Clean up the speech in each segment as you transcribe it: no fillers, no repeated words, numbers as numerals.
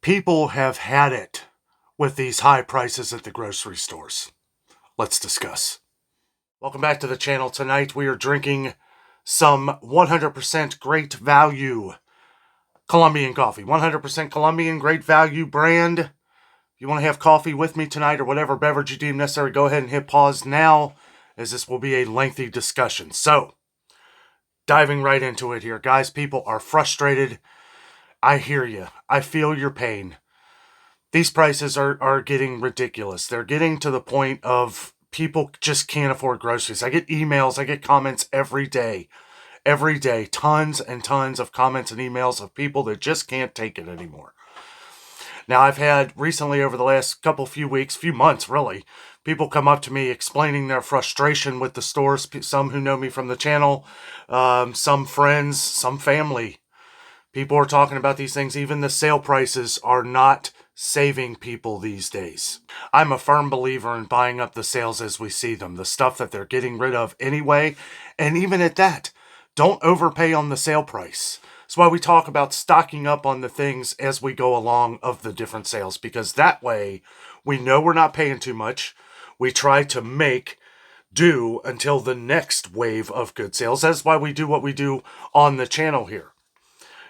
People have had it with these high prices at the grocery stores. Let's discuss. Welcome back to the channel. Tonight we are drinking some 100% great value Colombian coffee. 100% Colombian, great value brand. If you want to have coffee with me tonight or whatever beverage you deem necessary, go ahead and hit pause now, as this will be a lengthy discussion. So, diving right into it here. Guys, people are frustrated. I hear you. I feel your pain. These prices are getting ridiculous. They're getting to the point of people just can't afford groceries. I get emails, I get comments every day. Every day, tons and tons of comments and emails of people that just can't take it anymore. Now, I've had recently, over the last few months really, people come up to me explaining their frustration with the stores. Some who know me from the channel, some friends, some family. People are talking about these things. Even the sale prices are not saving people these days. I'm a firm believer in buying up the sales as we see them, the stuff that they're getting rid of anyway. And even at that, don't overpay on the sale price. That's why we talk about stocking up on the things as we go along of the different sales, because that way we know we're not paying too much. We try to make do until the next wave of good sales. That's why we do what we do on the channel here.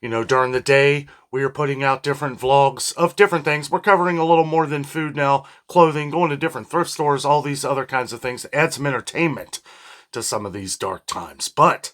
You know, during the day, we are putting out different vlogs of different things. We're covering a little more than food now, clothing, going to different thrift stores, all these other kinds of things to add some entertainment to some of these dark times. But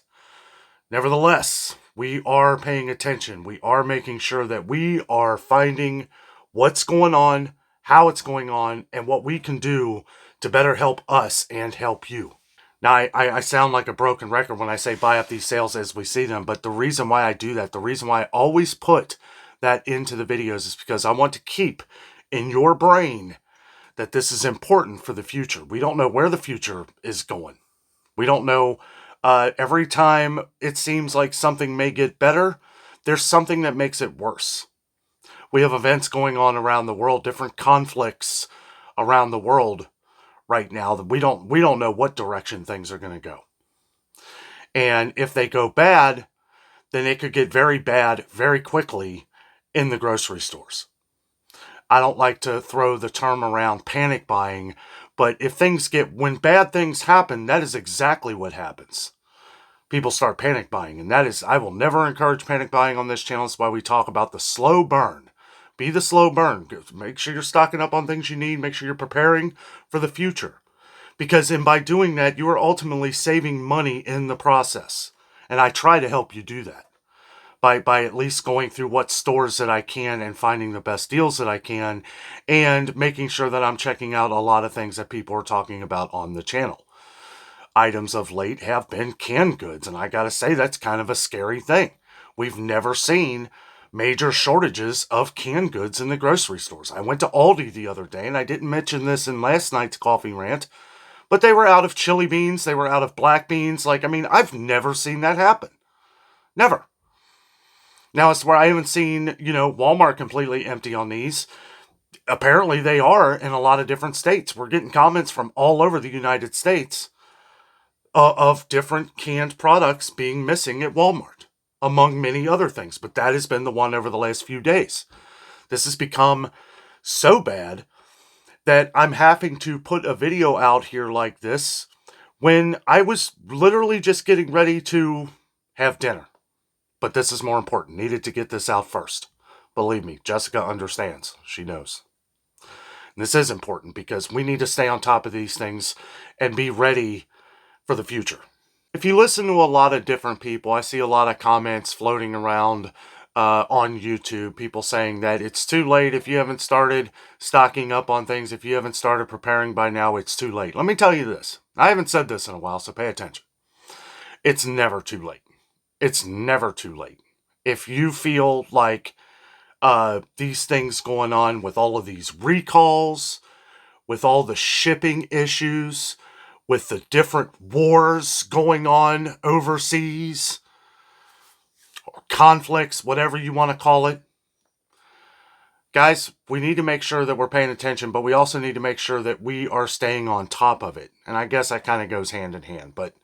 nevertheless, we are paying attention. We are making sure that we are finding what's going on, how it's going on, and what we can do to better help us and help you. Now, I sound like a broken record when I say buy up these sales as we see them, but the reason why I do that, the reason why I always put that into the videos is because I want to keep in your brain that this is important for the future. We don't know where the future is going. We don't know. Every time it seems like something may get better, there's something that makes it worse. We have events going on around the world, different conflicts around the world right now that we don't know what direction things are going to go. And if they go bad, then it could get very bad very quickly in the grocery stores. I don't like to throw the term around panic buying, but when bad things happen, that is exactly what happens. People start panic buying, and I will never encourage panic buying on this channel. That's why we talk about the slow burn. Be the slow burn. Make sure you're stocking up on things you need. Make sure you're preparing for the future. Because by doing that, you are ultimately saving money in the process. And I try to help you do that by at least going through what stores that I can and finding the best deals that I can, and making sure that I'm checking out a lot of things that people are talking about on the channel. Items of late have been canned goods, and I gotta say, that's kind of a scary thing. We've never seen major shortages of canned goods in the grocery stores. I went to Aldi the other day, and I didn't mention this in last night's coffee rant, but they were out of chili beans. They were out of black beans. I've never seen that happen. Never. Now, it's where I haven't seen, Walmart completely empty on these. Apparently, they are in a lot of different states. We're getting comments from all over the United States of different canned products being missing at Walmart, among many other things. But that has been the one over the last few days. This has become so bad that I'm having to put a video out here like this when I was literally just getting ready to have dinner. But this is more important. Needed to get this out first. Believe me, Jessica understands. She knows. And this is important because we need to stay on top of these things and be ready for the future. If you listen to a lot of different people, I see a lot of comments floating around on YouTube, people saying that it's too late if you haven't started stocking up on things. If you haven't started preparing by now, it's too late. Let me tell you this. I haven't said this in a while, so pay attention. It's never too late. It's never too late. If you feel like these things going on with all of these recalls, with all the shipping issues, with the different wars going on overseas, or conflicts, whatever you want to call it. Guys, we need to make sure that we're paying attention, but we also need to make sure that we are staying on top of it. And I guess that kind of goes hand in hand, but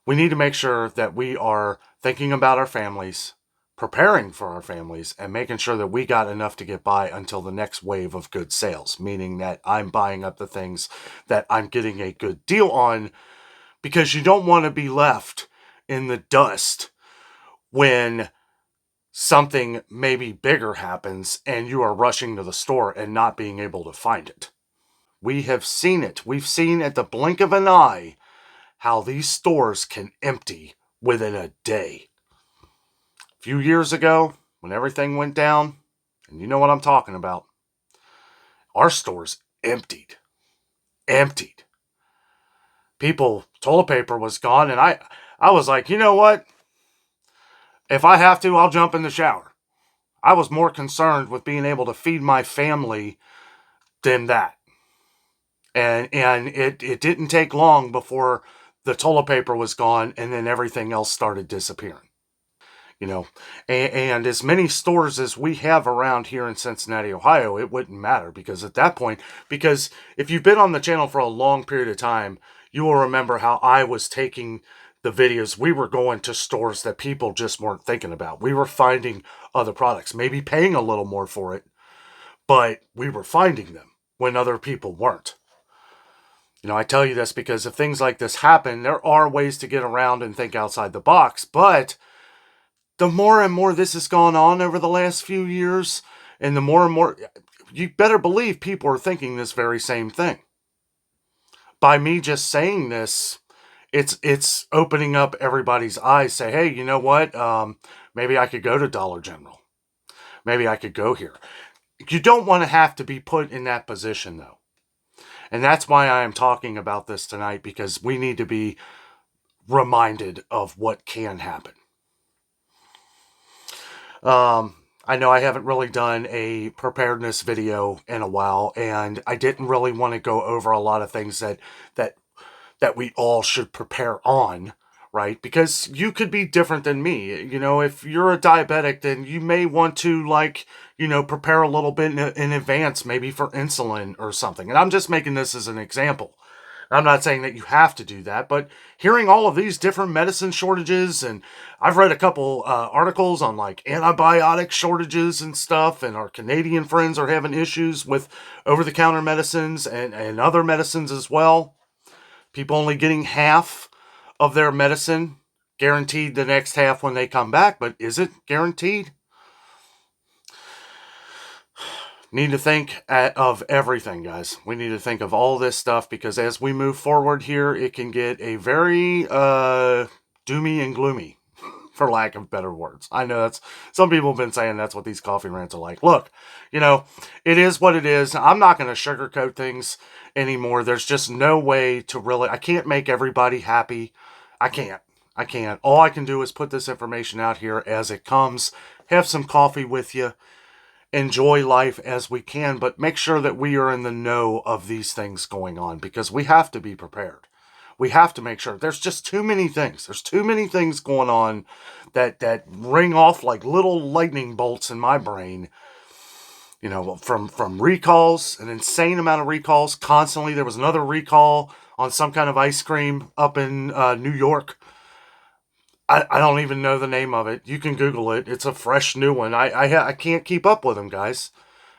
we need to make sure that we are thinking about our families, preparing for our families and making sure that we got enough to get by until the next wave of good sales, meaning that I'm buying up the things that I'm getting a good deal on, because you don't want to be left in the dust when something maybe bigger happens and you are rushing to the store and not being able to find it. We have seen it. We've seen at the blink of an eye how these stores can empty within a day. A few years ago, when everything went down, and you know what I'm talking about, our stores emptied. Emptied. Toilet paper was gone, and I was like, you know what? If I have to, I'll jump in the shower. I was more concerned with being able to feed my family than that. And it didn't take long before the toilet paper was gone, and then everything else started disappearing. You know, and as many stores as we have around here in Cincinnati, Ohio, it wouldn't matter, because at that point, because if you've been on the channel for a long period of time, you will remember how I was taking the videos. We were going to stores that people just weren't thinking about. We were finding other products, maybe paying a little more for it, but we were finding them when other people weren't. You know, I tell you this because if things like this happen, there are ways to get around and think outside the box, but the more and more this has gone on over the last few years, and the more and more, you better believe people are thinking this very same thing. By me just saying this, it's opening up everybody's eyes. Say, hey, you know what? Maybe I could go to Dollar General. Maybe I could go here. You don't want to have to be put in that position, though. And that's why I am talking about this tonight, because we need to be reminded of what can happen. I know I haven't really done a preparedness video in a while, and I didn't really want to go over a lot of things that we all should prepare on, right? Because you could be different than me. You know, if you're a diabetic, then you may want to, like, you know, prepare a little bit in advance, maybe for insulin or something. And I'm just making this as an example. I'm not saying that you have to do that, but hearing all of these different medicine shortages, and I've read a couple articles on like antibiotic shortages and stuff, and our Canadian friends are having issues with over-the-counter medicines and other medicines as well. People only getting half of their medicine, guaranteed the next half when they come back, but is it guaranteed? Need to think of everything, guys. We need to think of all this stuff, because as we move forward here, it can get a very doomy and gloomy, for lack of better words. I know that's, some people have been saying that's what these coffee rants are like. Look, you know, it is what it is. I'm not going to sugarcoat things anymore. There's just no way to really, I can't make everybody happy. I can't. All I can do is put this information out here as it comes, have some coffee with you, enjoy life as we can, but make sure that we are in the know of these things going on, because we have to be prepared. We have to make sure. There's just too many things. There's too many things going on that ring off like little lightning bolts in my brain. You know, from recalls, an insane amount of recalls constantly. There was another recall on some kind of ice cream up in New York. I don't even know the name of it. You can Google it. It's a fresh new one. I can't keep up with them, guys.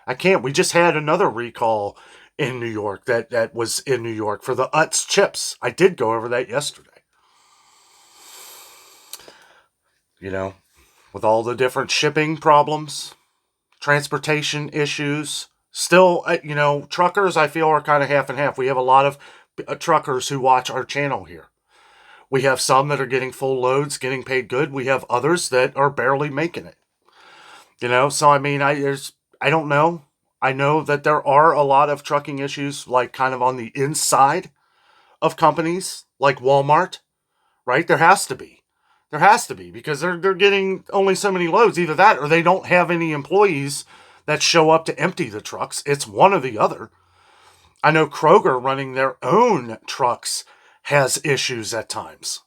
I can't. We just had another recall in New York that was in New York for the Utz chips. I did go over that yesterday. You know, with all the different shipping problems, transportation issues. Still, you know, truckers, I feel, are kind of half and half. We have a lot of truckers who watch our channel here. We have some that are getting full loads, getting paid good. We have others that are barely making it. You know, so I mean, I don't know. I know that there are a lot of trucking issues, like kind of on the inside of companies like Walmart, right? There has to be. There has to be, because they're getting only so many loads. Either that, or they don't have any employees that show up to empty the trucks. It's one or the other. I know Kroger, running their own trucks, has issues at times.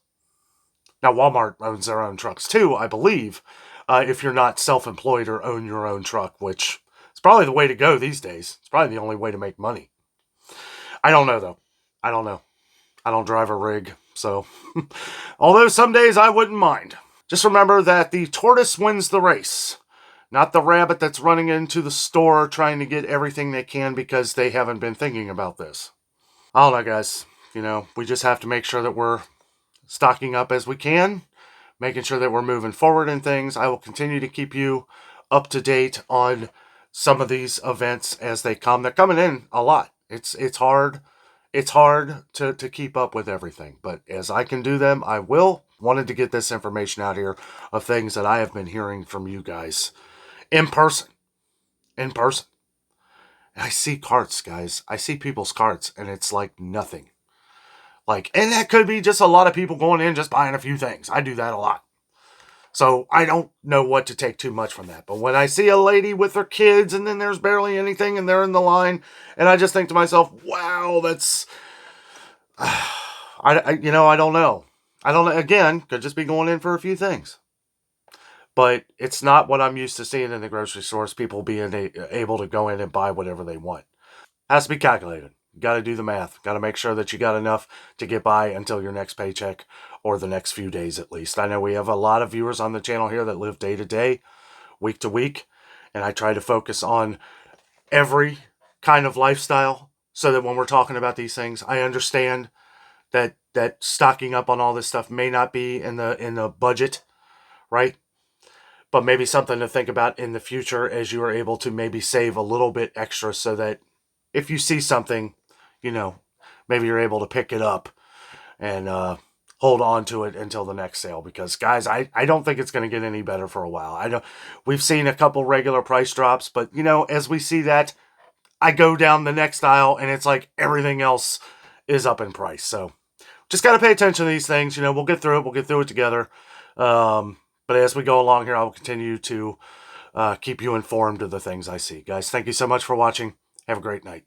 Now, Walmart owns their own trucks too, I believe, if you're not self-employed or own your own truck, which is probably the way to go these days. It's probably the only way to make money. I don't know, though. I don't know. I don't drive a rig, so although some days I wouldn't mind. Just remember that the tortoise wins the race, not the rabbit that's running into the store trying to get everything they can because they haven't been thinking about this. I don't know, guys. We just have to make sure that we're stocking up as we can, making sure that we're moving forward in things. I will continue to keep you up to date on some of these events as they come. They're coming in a lot. It's hard. It's hard to keep up with everything, but as I can do them, I will. Wanted to get this information out here of things that I have been hearing from you guys in person. In person. I see carts, guys. I see people's carts, and it's like nothing. And that could be just a lot of people going in just buying a few things. I do that a lot. So I don't know what to take too much from that. But when I see a lady with her kids and then there's barely anything and they're in the line, and I just think to myself, wow, that's... I don't know. I don't know. Again, could just be going in for a few things. But it's not what I'm used to seeing in the grocery stores, people being able to go in and buy whatever they want. Has to be calculated. You got to do the math. Got to make sure that you got enough to get by until your next paycheck or the next few days at least. I know we have a lot of viewers on the channel here that live day to day, week to week, and I try to focus on every kind of lifestyle so that when we're talking about these things, I understand that stocking up on all this stuff may not be in the budget, right? But maybe something to think about in the future as you are able to maybe save a little bit extra so that if you see something, maybe you're able to pick it up and hold on to it until the next sale. Because, guys, I don't think it's going to get any better for a while. We've seen a couple regular price drops, but, as we see that, I go down the next aisle and it's like everything else is up in price. So just got to pay attention to these things. We'll get through it. We'll get through it together. But as we go along here, I will continue to keep you informed of the things I see. Guys, thank you so much for watching. Have a great night.